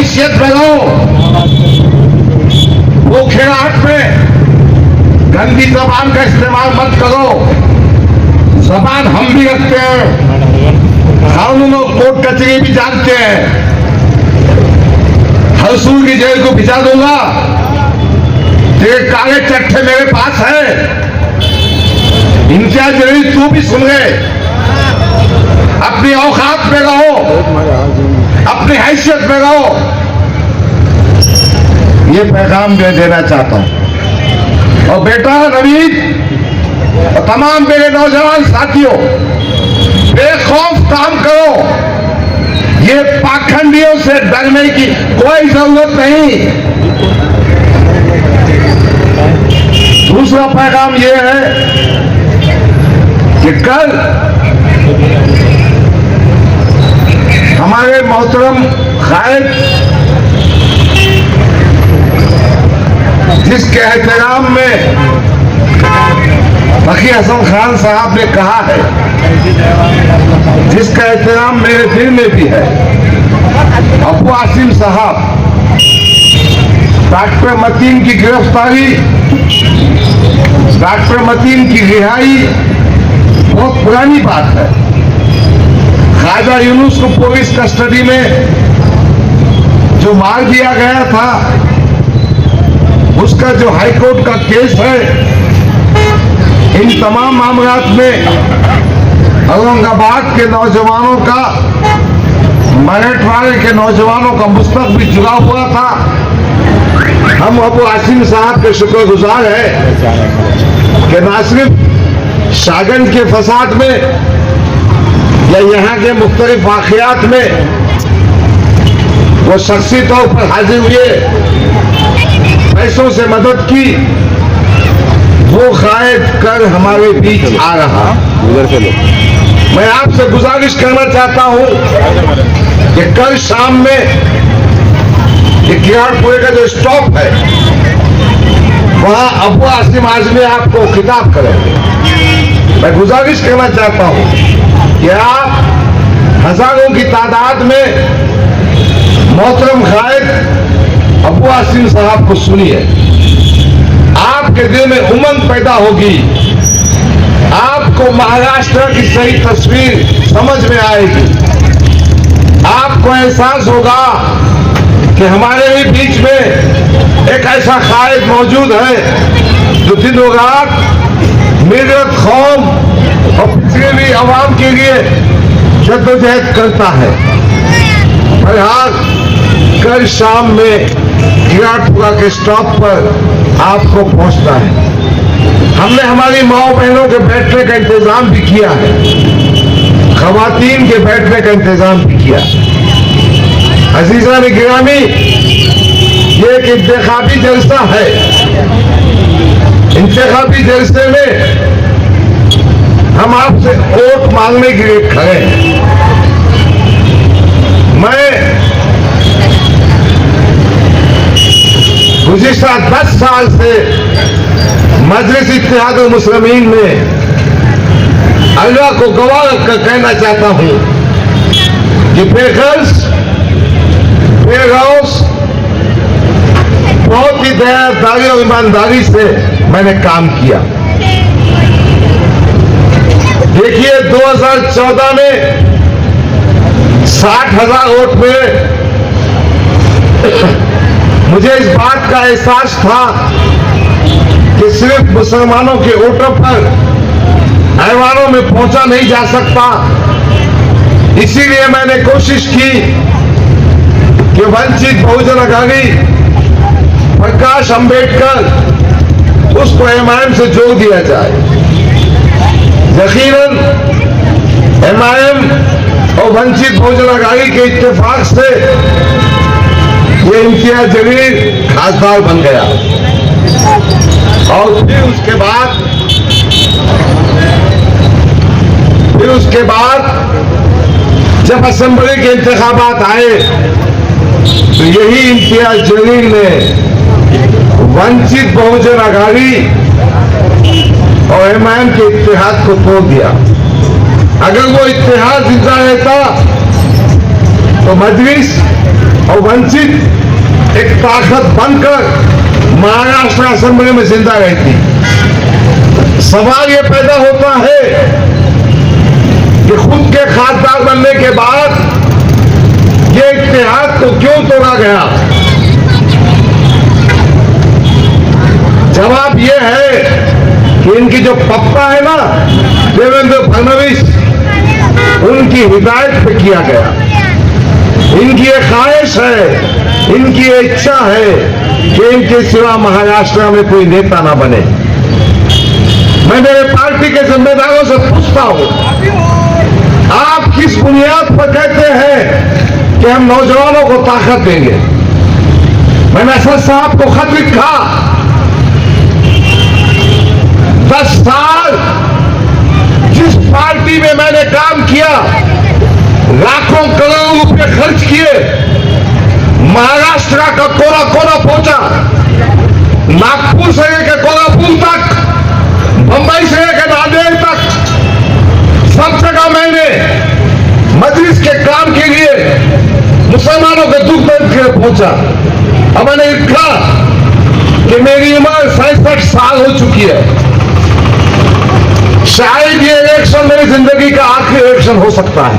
हैसियत में रहो। वो खिलाहट में गंदी जबान का इस्तेमाल मत करो। जबान हम भी रखते हैं, कानून और कोर्ट कचहरी भी जानते हैं। हसूर की जेल को भिजा दूंगा, तेरे काले चट्टे मेरे पास है। इम्तियाज जलील तू भी सुन गए। अपनी औकात में रहो, अपनी हैसियत में रहो। ये पैगाम मैं देना चाहता हूं। और बेटा नवीद और तमाम मेरे नौजवान साथियों, बेखौफ काम करो। ये पाखंडियों से डरने की कोई जरूरत नहीं। दूसरा पैगाम यह है कि कल हमारे मोहतरम कायद जिसके एहतराम में तकी हसन खान साहब ने कहा है, जिसका एहतराम मेरे दिल में भी है, अबू आसिम साहब, डॉक्टर मतीन की गिरफ्तारी, डॉक्टर मतीन की रिहाई बहुत पुरानी बात है। ख्वाजा यूनुस को पुलिस कस्टडी में जो मार दिया गया था, उसका जो हाईकोर्ट का केस है, इन तमाम मामलात में औरंगाबाद के नौजवानों का, मराठवाड़े के नौजवानों का मुस्तकबिल जुड़ा हुआ था। हम अबू आसिम साहब के शुक्रगुजार हैं कि न सिर्फ शागन के फसाद में या यहाँ के मुख्तलिफ वाक़ियात में वो शख्सी तौर पर हाजिर हुए, पैसों से मदद की, वो कायद कर हमारे बीच आ रहा। मैं आपसे गुजारिश करना चाहता हूं कि कल शाम में कियाड़पुरे का जो स्टॉप है, वहां अबू आसिम आजमी आपको खिताब करेंगे। मैं गुजारिश करना चाहता हूं कि आप हजारों की तादाद में मोहतरम कायद अबू आसिम साहब को सुनिए। आपके दिल में उमंग पैदा होगी, आपको महाराष्ट्र की सही तस्वीर समझ में आएगी। आपको एहसास होगा कि हमारे ही बीच में एक ऐसा कायद मौजूद है जो दिन और रात मिल्लत, कौम और पिछड़ी हुई आवाम के लिए जद्दोजहद करता है। बहरहाल कल शाम में कियाड़पुरा के स्टॉप पर आपको पहुंचना है। हमने हमारी माओ बहनों के बैठने का इंतजाम भी किया है, खवातीन के बैठने का इंतजाम भी किया। अजीज़ान गिरामी, ये एक इंतखाबी जलसा है। इंतखाबी जलसे में हम आपसे वोट मांगने के लिए खड़े हैं। मैं गुज़िश्ता 10 साल से मजलिस इत्तेहादुल मुस्लिमीन में अल्लाह को गवाह कर कहना चाहता हूं कि बेगर्ज बेगौस बहुत ही दयादारी और ईमानदारी से मैंने काम किया। देखिए 2014 में 60,000 वोट में मुझे इस बात का एहसास था कि सिर्फ मुसलमानों के वोटों पर ऐवानों में पहुंचा नहीं जा सकता। इसीलिए मैंने कोशिश की कि वंचित बहुजन अघाड़ी, प्रकाश अंबेडकर, उसको एमआईएम से जोड़ दिया जाए। यकीनन एमआईएम और वंचित बहुजन अघाड़ी के इत्तेफाक से ये इम्तियाज जलील खासदार बन गया। और फिर उसके बाद जब असेंबली के इंतखाबात आए तो यही इम्तियाज जलील ने वंचित बहुजन अघाड़ी और एमआईएम के इत्तेहाद को तोड़ दिया। अगर वो इत्तेहाद जिंदा रहता तो मजलिस और वंचित एक ताकत बनकर महाराष्ट्र असेंबली में जिंदा रहती। सवाल यह पैदा होता है कि खुद के खासदार बनने के बाद ये इत्तेहाद को क्यों तोड़ा गया। जवाब यह है कि इनकी जो पप्पा है ना देवेंद्र फडणवीस, उनकी हिदायत पे किया गया। इनकी ये ख्वाहिश है, इनकी ये इच्छा है कि इनके सिवा महाराष्ट्र में कोई नेता ना बने। मैं मेरे पार्टी के जिम्मेदारों से पूछता हूं, आप किस बुनियाद पर कहते हैं कि हम नौजवानों को ताकत देंगे? मैंने असद साहब को खत लिखा, 10 साल जिस पार्टी में मैंने काम किया, लाखों करोड़ों रुपए खर्च किए, महाराष्ट्र का कोना कोना पहुंचा, नागपुर से लेकर कोल्हापुर तक, बंबई से लेकर नांदेड़ तक, सब जगह मैंने मजलिस के काम के लिए मुसलमानों के दुख दर्द के लिए पहुंचा। अब मैंने लिखा कि मेरी उम्र 67 साल हो चुकी है, शायद ये इलेक्शन मेरी जिंदगी का आखिरी इलेक्शन हो सकता है।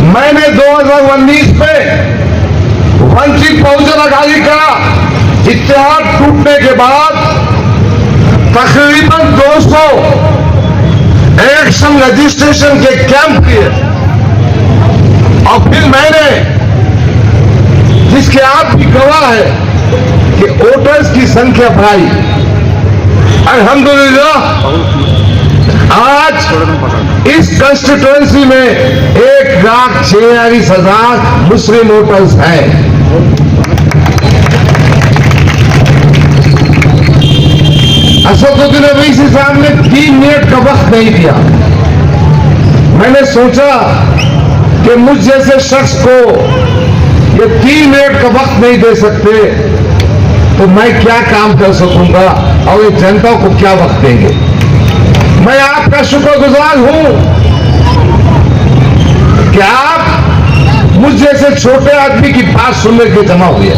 मैंने 2019 में वंचित बहुजन अघाड़ी का इत्तेहाद टूटने के बाद तकरीबन 200 इलेक्शन रजिस्ट्रेशन के कैंप किए और फिर मैंने, जिसके आप भी गवाह है कि वोटर्स की संख्या बढ़ाई। अल्हम्दुलिल्लाह आज इस कंस्टिट्यूएंसी में 1,46,000 मुस्लिम वोटर्स हैं। असदुद्दीन ओवैसी साहब ने 3 मिनट का वक्त नहीं दिया। मैंने सोचा कि मुझ जैसे शख्स को ये 3 मिनट का वक्त नहीं दे सकते तो मैं क्या काम कर सकूंगा और ये जनता को क्या वक्त देंगे। मैं आपका शुक्रगुजार हूं कि आप मुझ जैसे छोटे आदमी की बात सुनने के जमा हुए।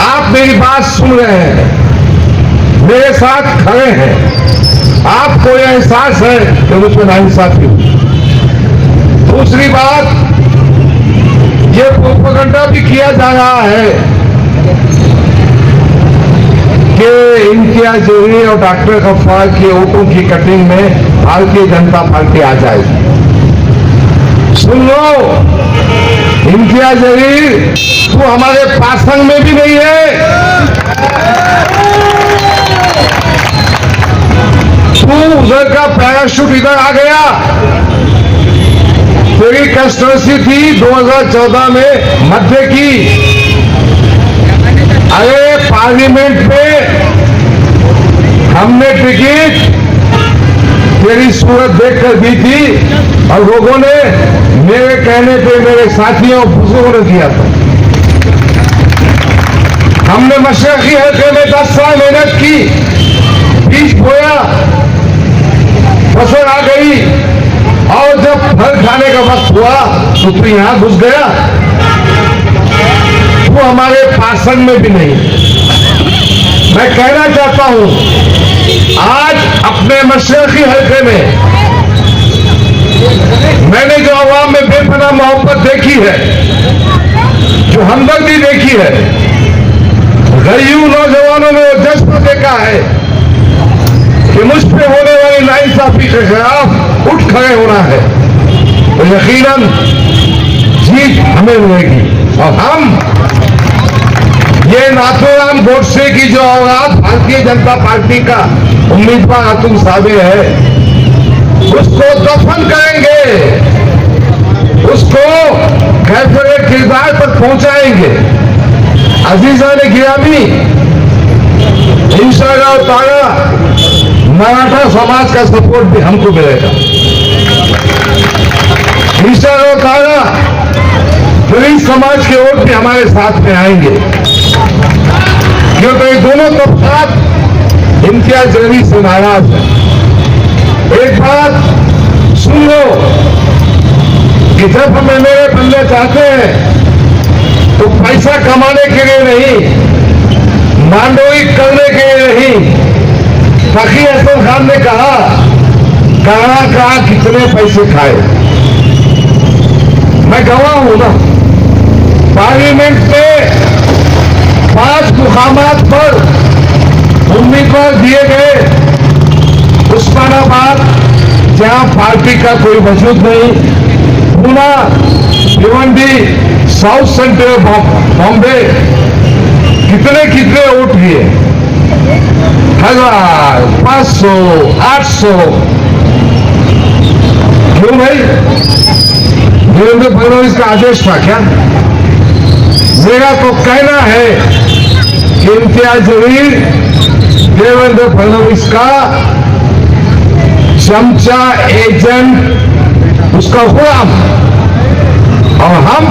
आप मेरी बात सुन रहे हैं, मेरे साथ खड़े हैं, आपको यह एहसास है कि मुझ पर नाइंसाफी हुई। दूसरी बात, ये प्रोपेगेंडा भी किया जा रहा है कि इम्तियाज जलील और डॉक्टर गफ्फार के वोटों की कटिंग में भारतीय जनता पार्टी आ जाएगी। सुन लो, इम्तियाज जलील तो हमारे पासंग में भी नहीं है, तू उधर का पैराशूट इधर आ गया। तेरी कंस्टिट्यूंसी थी 2014 में मध्य की, अरे पार्लियामेंट में हमने टिकट तेरी सूरत देखकर दी थी और लोगों ने मेरे कहने पे, मेरे साथियों बुजुर्गों ने दिया था। हमने मशरकी हल्के में 10 साल मेहनत की, बीज बोया, फसल आ गई और जब फल खाने का वक्त हुआ तो तू यहां घुस गया। वो हमारे पासन में भी नहीं। मैं कहना चाहता हूं, आज अपने मशरकी हल्के में मैंने जो आवाम में बेपनाह मोहब्बत देखी है, जो हमदर्दी देखी है, गरीब नौजवानों में वो जज्बा देखा है कि मुझ पे होने वाली नाइंसाफी के खिलाफ उठ खड़े होना है, तो यकीनन जीत हमें मिलेगी। और हम ये नाथूराम गोडसे की जो औलाद भारतीय जनता पार्टी का उम्मीदवार अतुल सावे है, उसको दफन करेंगे, उसको कैफरे किरदार पर पहुंचाएंगे। अजीजान गिरामी, इंशाअल्लाह ताला मराठा समाज का सपोर्ट भी हमको मिलेगा। इंशाअल्लाह ताला दलित समाज के वोट भी हमारे साथ में आएंगे, क्योंकि दोनों तबकात इम्तियाज जलील से नाराज है। एक बात सुन लो कि जब हम एमएलए बनना चाहते हैं पैसा कमाने के लिए नहीं, मांडोई करने के लिए नहीं। फकीर हसन खान ने कहा, कहां कितने पैसे खाए। मैं गवाह हूं ना, पार्लियामेंट में 5 मुकामात पर उम्मीदवार दिए गए। उस्मानाबाद, जहां पार्टी का कोई वजूद नहीं, पूना, भिवंडी, साउथ सेंट्रल बॉम्बे, कितने वोट दिए, 1000, 500, 800। क्यों भाई? देवेंद्र फडणवीस का आदेश था क्या? मेरा तो कहना है कि इम्तियाज जलील देवेंद्र फडणवीस का चमचा, एजेंट, उसका गुलाम, और हम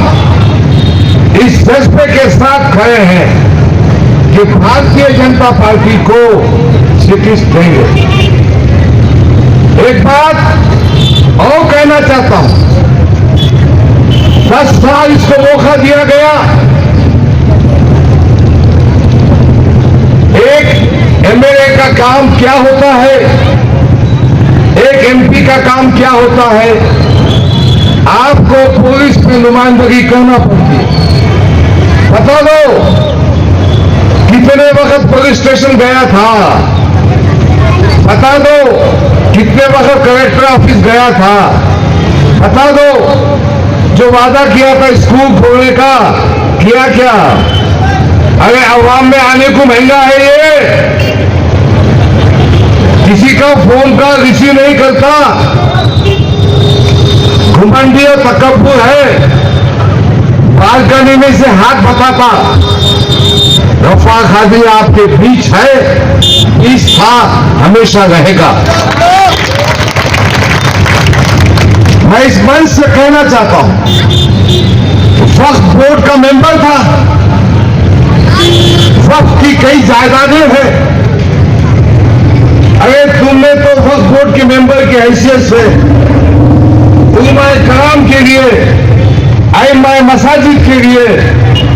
इस जज्बे के साथ खड़े हैं कि भारतीय जनता पार्टी को शिकस्त देंगे। एक बात और कहना चाहता हूं, 10 साल इसको मौका दिया गया। एक एमएलए का काम क्या होता है, एक एमपी का काम क्या होता है, आपको पुलिस में नुमाइंदगी करना पड़ती है। बता दो कितने वक्त पुलिस स्टेशन गया था, बता दो कितने वक्त कलेक्टर ऑफिस गया था, बता दो जो वादा किया था स्कूल खोलने का किया क्या? अरे अवाम में आने को महंगा है ये, किसी का फोन कॉल रिसीव नहीं करता, घुमंडी और तकब्बुर है, बालकनी में से हाथ बताता। रफा खादी आपके बीच है, इस था, हमेशा रहेगा। मैं इस मंच से कहना चाहता हूं, वक्फ बोर्ड का मेंबर था, वक्फ की कई जायदादें हैं। अरे तुमने तो वक्फ बोर्ड के मेंबर की हैसियत से उलमाए कराम के लिए, आइमाए मसाजिद के लिए,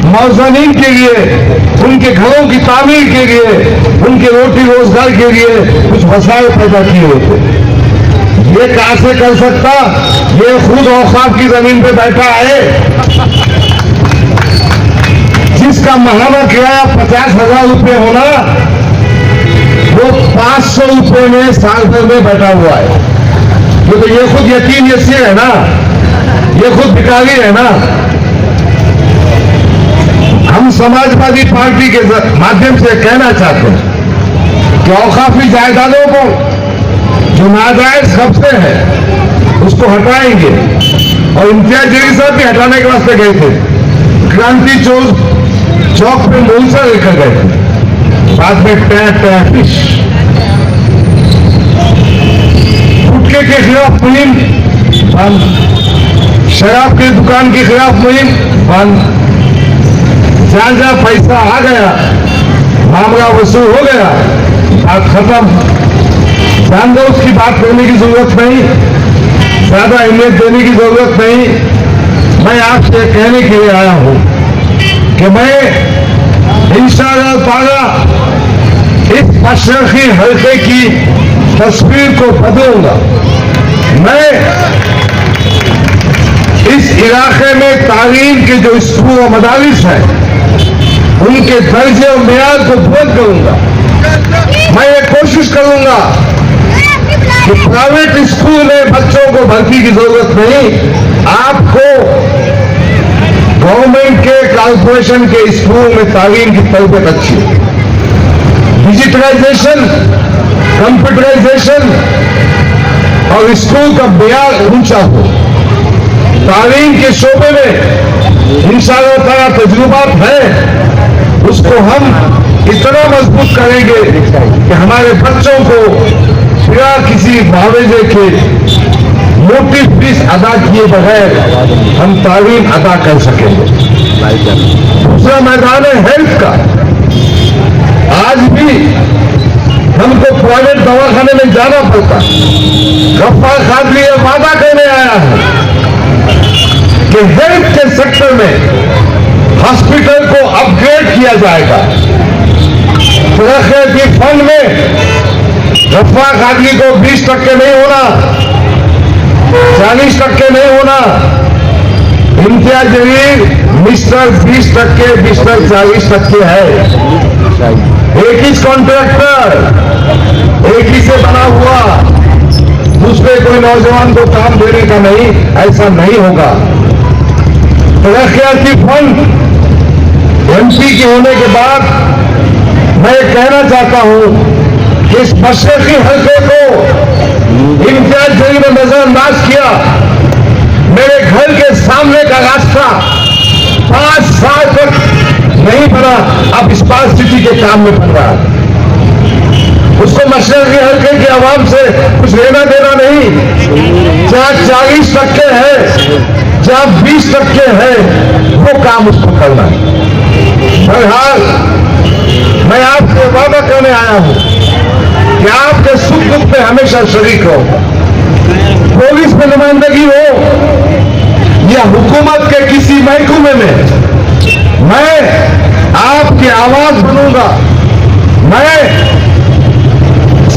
मौज़नीन के लिए, उनके घरों की तामीर के लिए, उनके रोटी रोजगार के लिए कुछ वसाइल पैदा किए होते। ये कहां से कर सकता? ये खुद औकाफ की जमीन पे बैठा है, जिसका महीना किराया 50,000 रुपये होना, वो 500 रुपये में साल भर में बैठा हुआ है। तो ये खुद यतीम यसीर है ना, ये खुद भिखारी है ना। हम समाजवादी पार्टी के माध्यम से कहना चाहते हैं कि औकाफी जायदादों को जो नाजायज कब्जे हैं उसको हटाएंगे। और इम्तियाज जलील साहब भी हटाने के वास्ते गए थे, क्रांति चौक पे मोलसा लेकर गए थे, बाद में टैपिश। गुटखे के खिलाफ मुहिम बंद, शराब की दुकान के खिलाफ मुहिम बंद। जहां पैसा आ गया, मामला वसूल हो गया, बात खत्म। ध्यान दो, उसकी बात करने की जरूरत नहीं, ज्यादा अहमियत देने की जरूरत नहीं। मैं आपसे कहने के लिए आया हूं कि मैं इंशाअल्लाह ताला इस मशरक़ी हल्के की तस्वीर को बदलूंगा। मैं इस इलाके में तालीम के जो स्कूल और मदारिस हैं, उनके दर्जे और मेयार को बुलंद करूंगा। मैं ये कोशिश करूंगा कि प्राइवेट स्कूल में बच्चों को भर्ती की जरूरत नहीं, आपको गवर्नमेंट के कॉर्पोरेशन के स्कूल में तालीम की तरबियत अच्छी हो। डिजिटलाइजेशन, कंप्यूटराइजेशन और स्कूल का मेयार ऊंचा हो। तालीम के शोबे में इंशाअल्लाह ताला तजुर्बात है, उसको हम इतना मजबूत करेंगे कि हमारे बच्चों को बिना किसी मुआवजे के मोटी फीस अदा किए बगैर हम तालीम अदा कर सकेंगे। दूसरा मैदान है हेल्थ का। आज भी हमको प्राइवेट दवाखाने में जाना पड़ता। गफ्फार खादरी ये वादा करने आया है कि हेल्थ के सेक्टर में हॉस्पिटल जाएगा। तरक्की फंड में रफा कादरी को 20% नहीं होना, 40% नहीं होना, इम्तियाज जलील मिस्टर 20%, मिस्टर 40% है। एक ही कॉन्ट्रैक्टर, एक ही से बना हुआ, दूसरे कोई नौजवान को काम देने का नहीं, ऐसा नहीं होगा। तरक्की फंड एमपी के होने के बाद मैं कहना चाहता हूं कि इस मशरकी हल्के को इम्तियाज जलील ने नजरअंदाज किया। मेरे घर के सामने का रास्ता 5 साल तक नहीं बना, अब स्मार्ट सिटी के काम में बन रहा है। उसको मशरकी हल्के की आवाम से कुछ लेना देना नहीं। जहां 40% है, जहां 20% है, वो काम उसको करना है। बहरहाल मैं आपसे वादा करने आया हूं कि आपके सुख दुख में हमेशा शरीक हो। पुलिस में नुमाइंदगी हो या हुकूमत के किसी महकमे में, मैं आपकी आवाज बनूंगा। मैं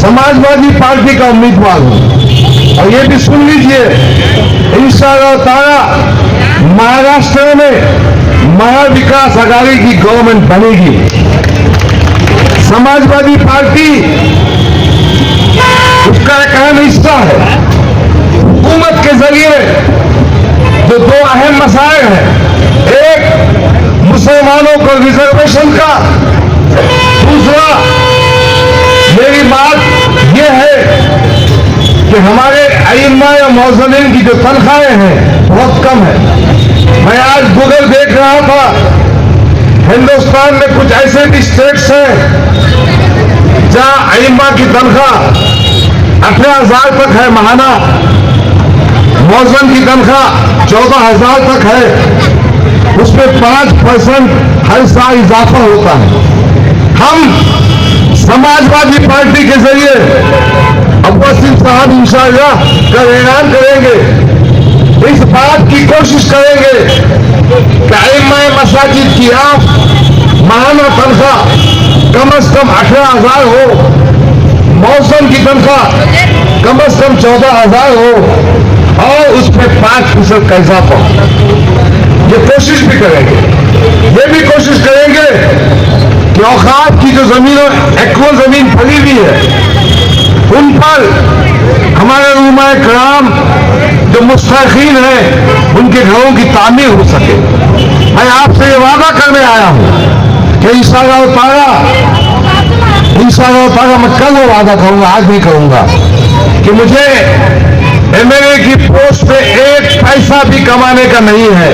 समाजवादी पार्टी का उम्मीदवार हूं और ये भी सुन लीजिए, इंशाअल्लाह ताला महाराष्ट्र में महाविकास आघाड़ी की गवर्नमेंट बनेगी। समाजवादी पार्टी उसका एक अहम हिस्सा है। हुकूमत के जरिए जो 2 अहम मसाइल हैं, एक मुसलमानों को रिजर्वेशन का, दूसरा मेरी बात यह है कि हमारे अइम्मा या मौज़मीन की जो तनख्वाहें हैं बहुत कम है। मैं आज गूगल देख रहा था, हिंदुस्तान में कुछ ऐसे भी स्टेट्स हैं जहां अइम्मा की तनख्वाह 18,000 तक है महाना, मौज़म की तनख्वाह 14,000 तक है। उसमें 5% हर साल इजाफा होता है। हम समाजवादी पार्टी के जरिए अब्बास सिंह साहब इंशाअल्लाह कल ऐलान करेंगे, इस बात की कोशिश करेंगे कि अइम्मा मसाजिद की आप महाना तनख्वाह कम से कम 18,000 हो, मौसम की तनख्वाह कम से कम 14,000 हो और उसमें 5% का इजाफा। ये कोशिश भी करेंगे। ये भी कोशिश करेंगे कि औकात की जो जमीनों एक्वा जमीन फैली हुई है उन पर हमारे उलमाए कराम जो मुस्तहीन हैं उनके घरों की तामीर हो सके। मैं आपसे ये वादा करने आया हूं कि इंशाअल्लाह ताला मैं कल वो वादा करूंगा, आज नहीं करूंगा, कि मुझे एमएलए की पोस्ट पे 1 पैसा भी कमाने का नहीं है।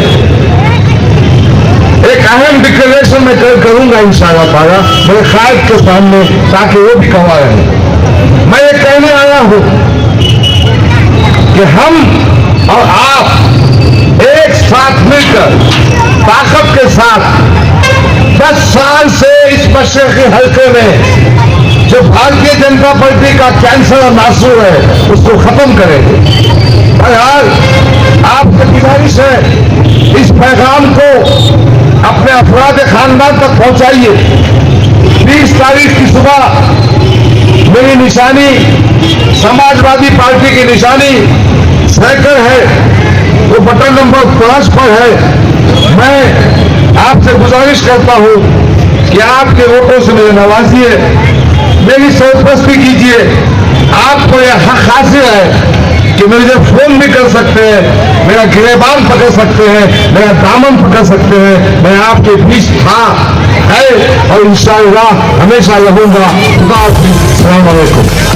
एक अहम डिक्लेरेशन मैं कल करूंगा इंशाअल्लाह ताला मेरे खायद के सामने, ताकि वो भी कमा रहे। मैं ये कहने आया हूं कि हम और आप एक साथ मिलकर ताकत के साथ 10 साल से इस मशरकी हल्के में जो भारतीय जनता पार्टी का कैंसर और नासूर है उसको खत्म करेंगे। बहरहाल आपसे गुजारिश है, इस पैगाम को अपने अफराद खानदान तक पहुंचाइए। 20 तारीख की सुबह मेरी निशानी समाजवादी पार्टी की निशानी साइकिल है, वो बटन नंबर 5 पर है। मैं आपसे गुजारिश करता हूं कि आपके वोटों से मुझे नवाजिए, मेरी सरपरस्ती कीजिए। आपको यह हक हासिल है कि मुझे फोन भी कर सकते हैं, मेरा गिरेबान पकड़ सकते हैं, मेरा दामन पकड़ सकते हैं। मैं आपके बीच था, है और इंशाअल्लाह हमेशा रहूंगा। खुदा हाफिज़। अस्सलाम वालेकुम।